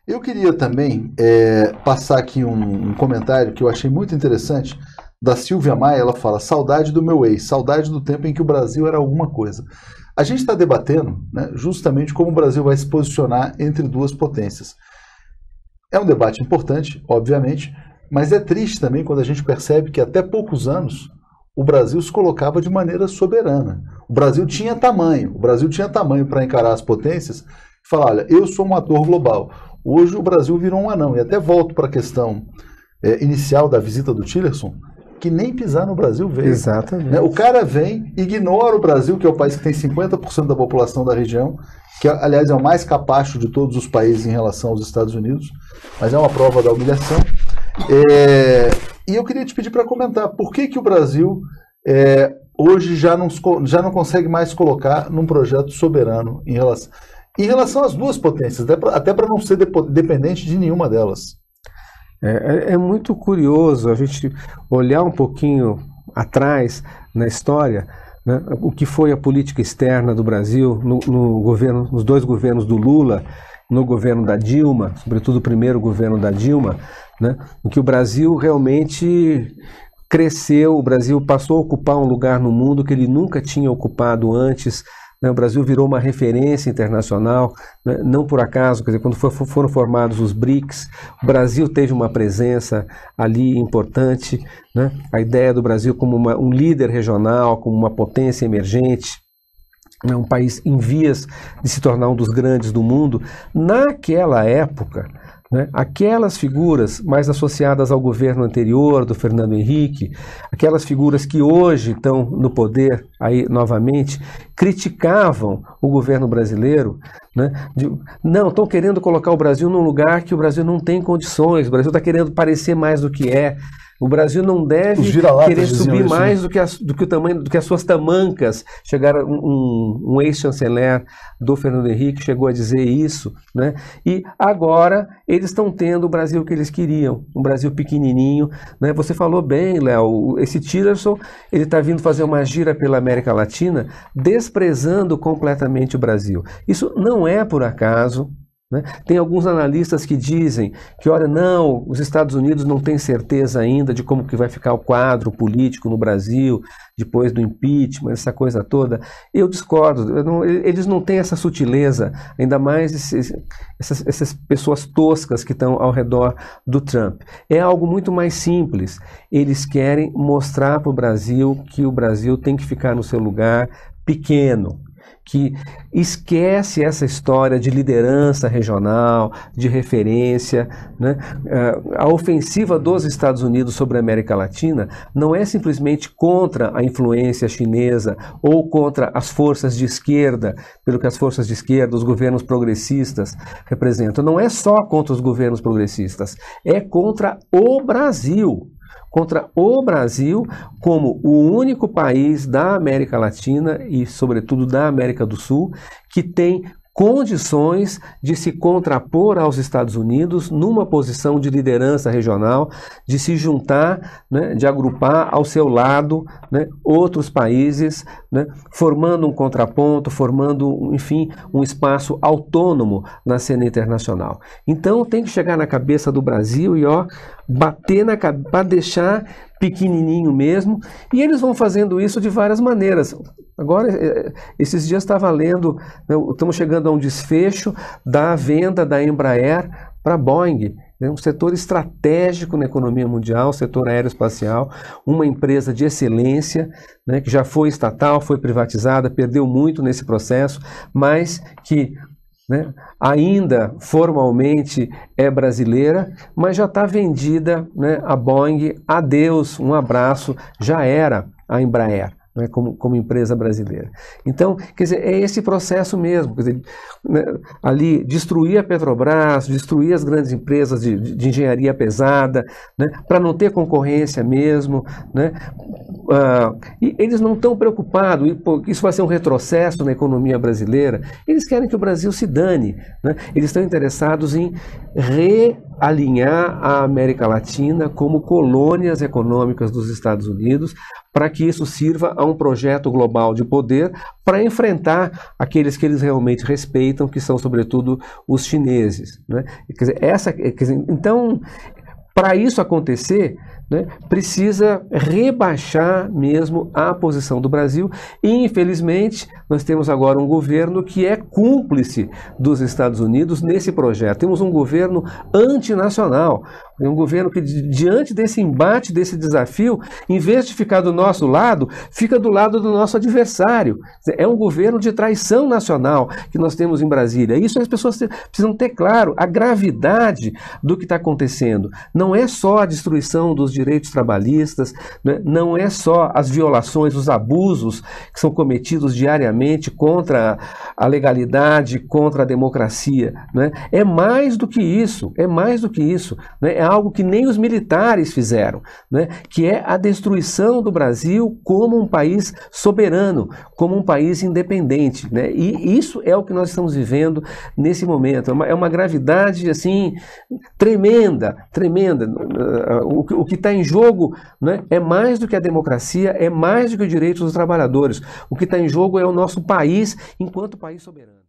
Eu queria também passar aqui um comentário que eu achei muito interessante da Silvia Maia. Ela fala: saudade do meu ex, saudade do tempo em que o Brasil era alguma coisa. A gente está debatendo, né, justamente como o Brasil vai se posicionar entre duas potências. É um debate importante, obviamente, mas é triste também quando a gente percebe que até poucos anos o Brasil se colocava de maneira soberana. O Brasil tinha tamanho para encarar as potências e falar: olha, eu sou um ator global. Hoje o Brasil virou um anão. E até volto para a questão inicial da visita do Tillerson, que nem pisar no Brasil veio. Exatamente. Né? O cara vem, ignora o Brasil, que é o país que tem 50% da população da região, que aliás é o mais capacho de todos os países em relação aos Estados Unidos, mas é uma prova da humilhação. E eu queria te pedir para comentar por que o Brasil hoje já não consegue mais colocar num projeto soberano em relação às duas potências, até para não ser dependente de nenhuma delas. É muito curioso a gente olhar um pouquinho atrás na história, né, o que foi a política externa do Brasil nos dois governos do Lula, no governo da Dilma, sobretudo o primeiro governo da Dilma, né, em que o Brasil realmente cresceu, o Brasil passou a ocupar um lugar no mundo que ele nunca tinha ocupado antes. O Brasil virou uma referência internacional, né? Não por acaso, quer dizer, quando foram formados os BRICS, o Brasil teve uma presença ali importante, né? A ideia do Brasil como um líder regional, como uma potência emergente, né? Um país em vias de se tornar um dos grandes do mundo. Naquela época, né, aquelas figuras mais associadas ao governo anterior do Fernando Henrique, aquelas figuras que hoje estão no poder aí novamente, criticavam o governo brasileiro, né, não, estão querendo colocar o Brasil num lugar que o Brasil não tem condições, o Brasil está querendo parecer mais do que é. O Brasil não deve querer subir mais do que o tamanho, do que as suas tamancas. Chegaram um ex-chanceler do Fernando Henrique chegou a dizer isso, né? E agora eles estão tendo o Brasil que eles queriam, um Brasil pequenininho, né? Você falou bem, Léo, esse Tillerson, ele está vindo fazer uma gira pela América Latina, desprezando completamente o Brasil. Isso não é por acaso. Né? Tem alguns analistas que dizem que, olha, não, os Estados Unidos não têm certeza ainda de como que vai ficar o quadro político no Brasil depois do impeachment, essa coisa toda. Eu discordo, eles não têm essa sutileza, ainda mais essas pessoas toscas que estão ao redor do Trump. É algo muito mais simples. Eles querem mostrar para o Brasil que o Brasil tem que ficar no seu lugar pequeno, que esquece essa história de liderança regional, de referência, né? A ofensiva dos Estados Unidos sobre a América Latina não é simplesmente contra a influência chinesa ou contra as forças de esquerda, pelo que as forças de esquerda, os governos progressistas representam. Não é só contra os governos progressistas, é contra o Brasil. Contra o Brasil como o único país da América Latina e, sobretudo, da América do Sul que tem condições de se contrapor aos Estados Unidos numa posição de liderança regional, de se juntar, né, de agrupar ao seu lado, né, outros países, né, formando um contraponto, formando, enfim, um espaço autônomo na cena internacional. Então tem que chegar na cabeça do Brasil e bater na cabeça, para deixar pequenininho mesmo, e eles vão fazendo isso de várias maneiras. Agora, esses dias estava lendo, né, estamos chegando a um desfecho da venda da Embraer para a Boeing, né, um setor estratégico na economia mundial, setor aeroespacial, uma empresa de excelência, né, que já foi estatal, foi privatizada, perdeu muito nesse processo, mas que, né, ainda formalmente é brasileira, mas já está vendida, né, a Boeing. Adeus, um abraço, já era a Embraer, né, como empresa brasileira. Então, quer dizer, é esse processo mesmo, quer dizer, né, ali destruir a Petrobras, destruir as grandes empresas de engenharia pesada, né, para não ter concorrência mesmo, né, e eles não estão preocupados, isso vai ser um retrocesso na economia brasileira, eles querem que o Brasil se dane, né, eles estão interessados em alinhar a América Latina como colônias econômicas dos Estados Unidos, para que isso sirva a um projeto global de poder para enfrentar aqueles que eles realmente respeitam, que são sobretudo os chineses, né? Quer dizer, então, para isso acontecer, né, precisa rebaixar mesmo a posição do Brasil e, infelizmente, nós temos agora um governo que é cúmplice dos Estados Unidos nesse projeto. Temos um governo antinacional, um governo que, diante desse embate, desse desafio, em vez de ficar do nosso lado, fica do lado do nosso adversário. É um governo de traição nacional que nós temos em Brasília. Isso as pessoas precisam ter claro, a gravidade do que está acontecendo. Não é só a destruição dos direitos trabalhistas, né? Não é só as violações, os abusos que são cometidos diariamente contra a legalidade, contra a democracia, né? É mais do que isso, né? É algo que nem os militares fizeram, né? Que é a destruição do Brasil como um país soberano, como um país independente, né? E isso é o que nós estamos vivendo nesse momento. É uma gravidade assim tremenda. O que está em jogo, né, é mais do que a democracia, é mais do que o direito dos trabalhadores. O que está em jogo é o nosso país enquanto país soberano.